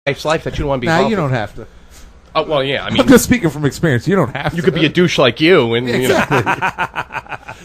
wife's life that you don't want to be Nah, involved you don't with. have to. Oh, well, yeah, I mean... I'm just speaking from experience. You don't have to. You could be a douche like you, and,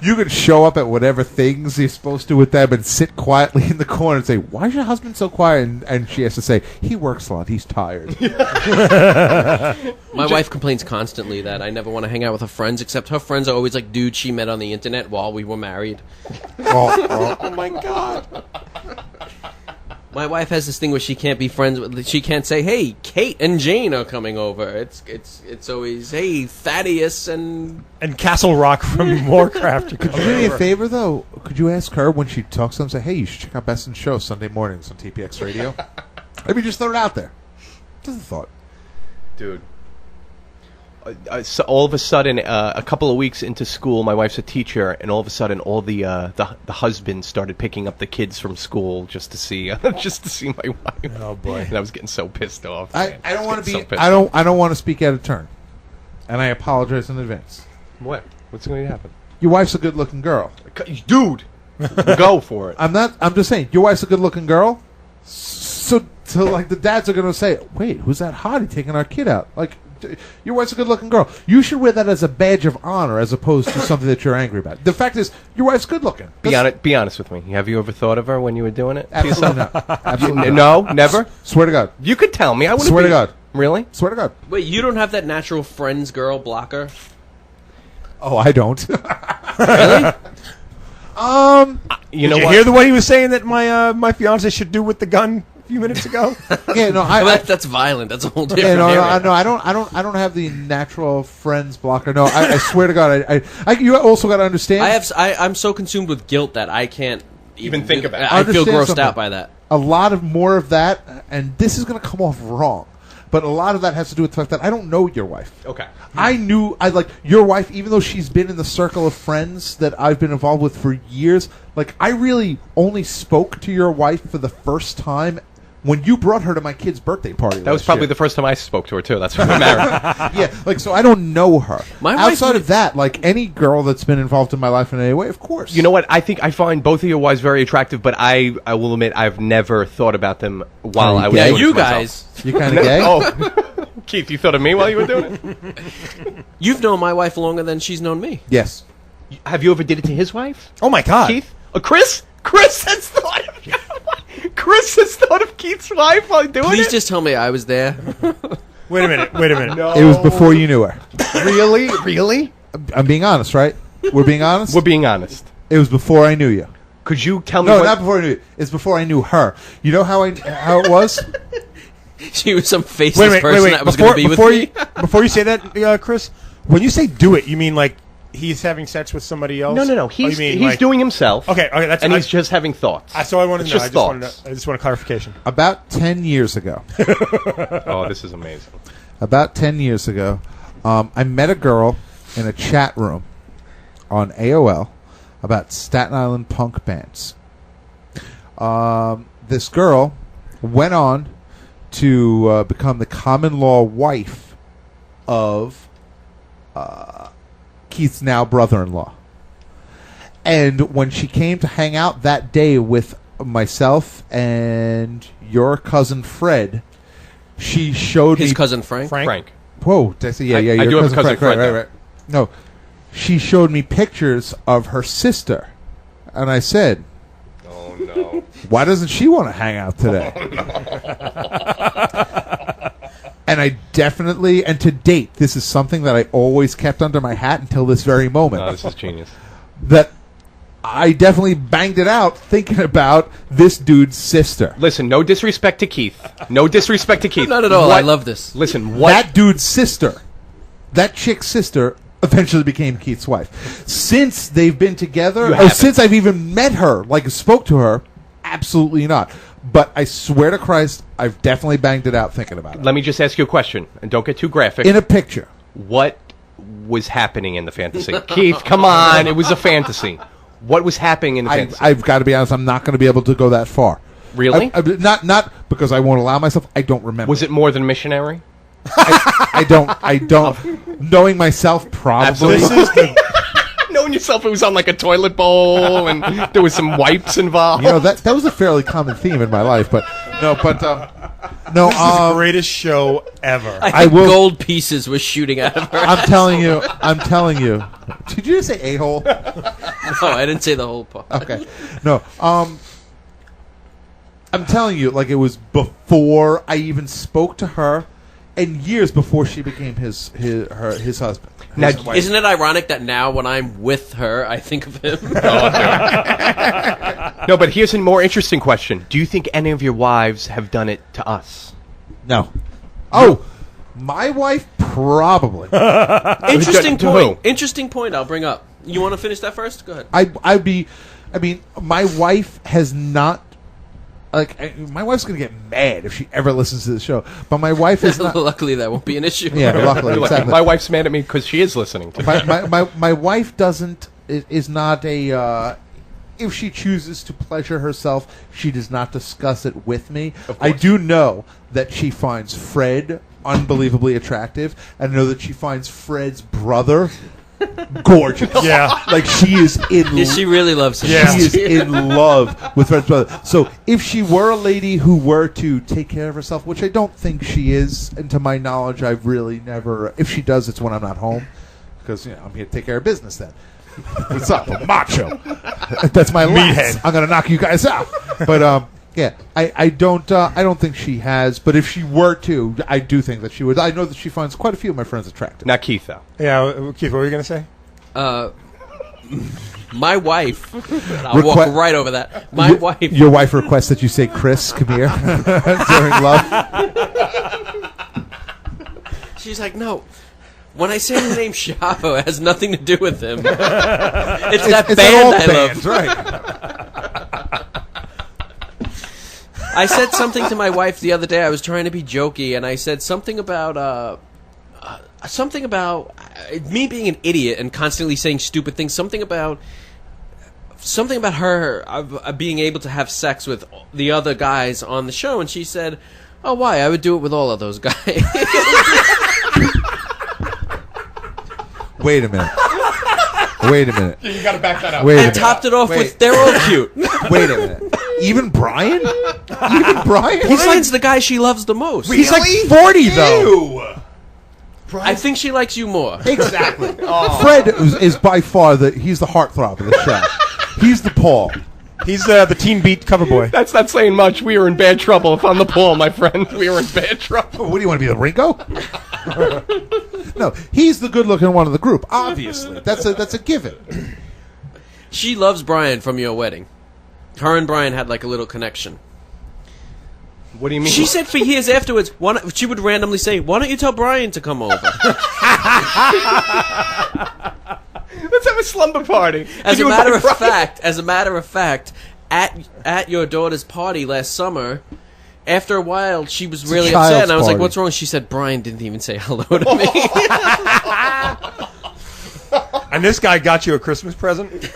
You could show up at whatever things you're supposed to with them and sit quietly in the corner and say, "Why is your husband so quiet?" And she has to say, "He works a lot. He's tired." My wife complains constantly that I never want to hang out with her friends, except her friends are always like dudes she met on the internet while we were married. Oh my God. My wife has this thing where she can't be friends with. She can't say, "Hey, Kate and Jane are coming over." It's always, "Hey, Thaddeus and Castle Rock from Warcraft." Could you do me a favor, though? Could you ask her when she talks to them, say, "Hey, you should check out Best in Show Sunday mornings on TPX Radio"? Let me just throw it out there. Just a thought. Dude. So all of a sudden, a couple of weeks into school, my wife's a teacher, and all of a sudden, all the husbands started picking up the kids from school just to see my wife. Oh boy! And I was getting so pissed off. I don't want to be. So I don't want to speak out of turn, and I apologize in advance. What? What's going to happen? Your wife's a good-looking girl, dude. Go for it. I'm not. I'm just saying, your wife's a good-looking girl. So like the dads are going to say, "Wait, who's that hottie taking our kid out?" Like. Your wife's a good-looking girl. You should wear that as a badge of honor, as opposed to something that you're angry about. The fact is, your wife's good-looking. Be honest with me. Have you ever thought of her when you were doing it? Absolutely not. Absolutely not. No, never. Swear to God. You could tell me. I wouldn't. Swear to God. Really? Swear to God. wait, you don't have that natural friends girl blocker? Oh, I don't. Really? Did you hear the way he was saying that my fiance should do with the gun a few minutes ago? Yeah, no, that's violent. That's a whole different yeah, no, area. no, I don't have the natural friends blocker. No, I swear to God, you also got to understand. I'm so consumed with guilt that I can't even think about it. I feel Understand grossed something. out by that. A lot of more of that, and this is going to come off wrong, but a lot of that has to do with the fact that I don't know your wife. Okay. I like your wife, even though she's been in the circle of friends that I've been involved with for years. Like, I really only spoke to your wife for the first time when you brought her to my kid's birthday party. That was probably the first time I spoke to her too. That's when we married. Yeah, like, so I don't know her. My wife Outside of that, like any girl that's been involved in my life in any way, of course. You know what? I think I find both of your wives very attractive, but I will admit I've never thought about them while I was Yeah, doing it you to myself. guys. You kind of gay? Oh, Keith, you thought of me while you were doing it? You've known my wife longer than she's known me. Yes. Have you ever did it to his wife? Oh my God! Keith? Chris? Chris has thought of Chris has thought of Keith's wife while doing Please it? just tell me I was there. Wait a minute. No. It was before you knew her. Really? Really? I'm being honest, right? We're being honest? We're being honest. It was before I knew you. Could you tell me No, what... not before I knew you. It's before I knew her. You know how it was? She was some faceless person that was going to be with me. Before you say that, Chris, when you say do it, you mean like he's having sex with somebody else? No. He's doing himself. Okay. That's and he's just having thoughts. That's all I wanted to know. Just I just want a clarification. About 10 years ago. Oh, this is amazing. About 10 years ago, I met a girl in a chat room on AOL about Staten Island punk bands. This girl went on to become the common law wife of Keith's now brother-in-law. And when she came to hang out that day with myself and your cousin Fred, she showed me... His cousin Frank? Whoa, did I say, yeah, I your do have a cousin Fred. Right. No, she showed me pictures of her sister. And I said... Oh, no. Why doesn't she want to hang out today? Oh, no. And I definitely, and to date, this is something that I always kept under my hat until this very moment. No, this is genius. That I definitely banged it out thinking about this dude's sister. Listen, no disrespect to Keith. No disrespect to Keith. Not at all. I love this. Listen, what... That dude's sister, that chick's sister, eventually became Keith's wife. Since they've been together, or since I've even met her, like spoke to her, absolutely not. But I swear to Christ, I've definitely banged it out thinking about it. Let me just ask you a question, and don't get too graphic. In a picture. What was happening in the fantasy? Keith, come on. It was a fantasy. What was happening in the fantasy? I've got to be honest, I'm not going to be able to go that far. Really? Not because I won't allow myself. I don't remember. Was it more than missionary? I don't. Knowing myself, probably. Absolutely. Knowing yourself, it was on like a toilet bowl, and there was some wipes involved. You know, that was a fairly common theme in my life, but No, but no. This is the greatest show ever. I think gold pieces were shooting out of her. I'm telling you. Did you just say a-hole? No, I didn't say the whole part. Okay. No. I'm telling you, like, it was before I even spoke to her, and years before she became his husband. Now, Isn't it ironic that now when I'm with her, I think of him? No, but here's a more interesting question. Do you think any of your wives have done it to us? No. Oh, my wife probably. Interesting To point. who? Interesting point I'll bring up. You want to finish that first? Go ahead. I mean, my wife has not. My wife's gonna get mad if she ever listens to the show. But my wife is not. Luckily, that won't be an issue. Yeah, luckily, exactly. My wife's mad at me because she is listening to me. My wife is not a. If she chooses to pleasure herself, she does not discuss it with me. I do know that she finds Fred unbelievably attractive, and I know that she finds Fred's brother gorgeous. Yeah. Like she is in. Yeah, she really loves him. Yeah. She is in love with Fred's brother. So if she were a lady who were to take care of herself, which I don't think she is, and to my knowledge, I've really never. If she does, it's when I'm not home, because I'm here to take care of business. Then what's up, I'm macho? That's my lats. I'm gonna knock you guys out. But yeah, I don't think she has. But if she were to, I do think that she would. I know that she finds quite a few of my friends attractive. Not Keith, though. Yeah, Keith, what were you going to say? My wife. I'll walk right over that. My wife. Your wife requests that you say, "Chris, come here," during love. She's like, no. When I say the name Shavo, it has nothing to do with him. It's that It's band an I old love. band, right? I said something to my wife the other day. I was trying to be jokey, and I said something about me being an idiot and constantly saying stupid things. Something about her being able to have sex with the other guys on the show, and she said, "Oh, why? I would do it with all of those guys." Wait a minute. You got to back that up. Wait a I minute. topped it off with, "They're all cute." Wait a minute. Even Brian? Brian's the guy she loves the most. He's like 40, though. I think she likes you more. Exactly. Fred is by far he's the heartthrob of the show. He's the Paul. He's the Teen Beat cover boy. That's not saying much. We are in bad trouble. If I'm the Paul, my friend, we are in bad trouble. What do you want to be, the Ringo? No, he's the good-looking one of the group. Obviously, that's a given. She loves Brian from your wedding. Her and Brian had like a little connection. What do you mean? She said for years afterwards, she would randomly say, "Why don't you tell Brian to come over?" Let's have a slumber party. As a matter of fact, at your daughter's party last summer, after a while, she was really upset, and I was like, "What's wrong?" She said, "Brian didn't even say hello to me." And this guy got you a Christmas present?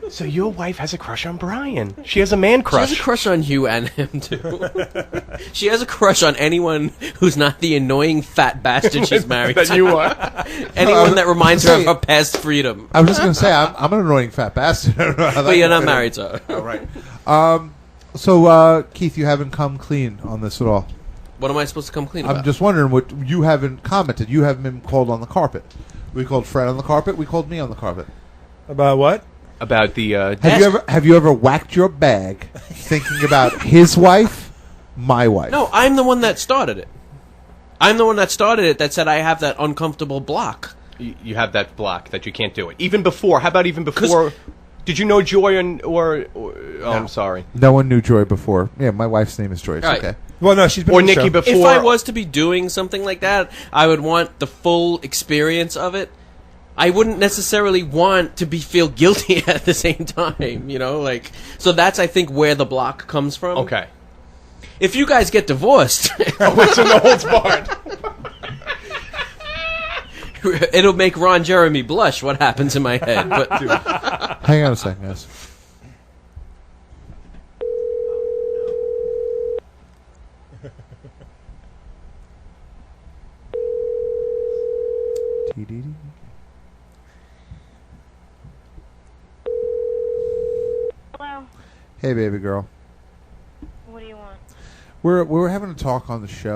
So your wife has a crush on Brian. She has a man crush. She has a crush on you and him, too. She has a crush on anyone who's not the annoying fat bastard she's married that to. you are. Anyone that reminds her of her past freedom. I was just going to say, I'm an annoying fat bastard. But you're not married to her. Oh, right. So, Keith, you haven't come clean on this at all. What am I supposed to come clean about? I'm just wondering what you haven't commented. You haven't been called on the carpet. We called Fred on the carpet. We called me on the carpet. About what? About the Have you ever whacked your bag thinking about his wife, my wife? No, I'm the one that started it. I'm the one that started it that said I have that uncomfortable block. you have that block that you can't do it. Even before. How about even before? Did you know Joy or no. I'm sorry. No one knew Joy before. Yeah, my wife's name is Joy. It's Right. okay. Well, no, she's been Or on the Nikki show. before. If I was to be doing something like that, I would want the full experience of it. I wouldn't necessarily want to feel guilty at the same time, so that's, I think, where the block comes from. Okay. If you guys get divorced, It's in the holds barred. it'll make Ron Jeremy blush what happens in my head. But Hang on a second, guys. Hello. Hey, baby girl. What do you want? we were having a talk on the show.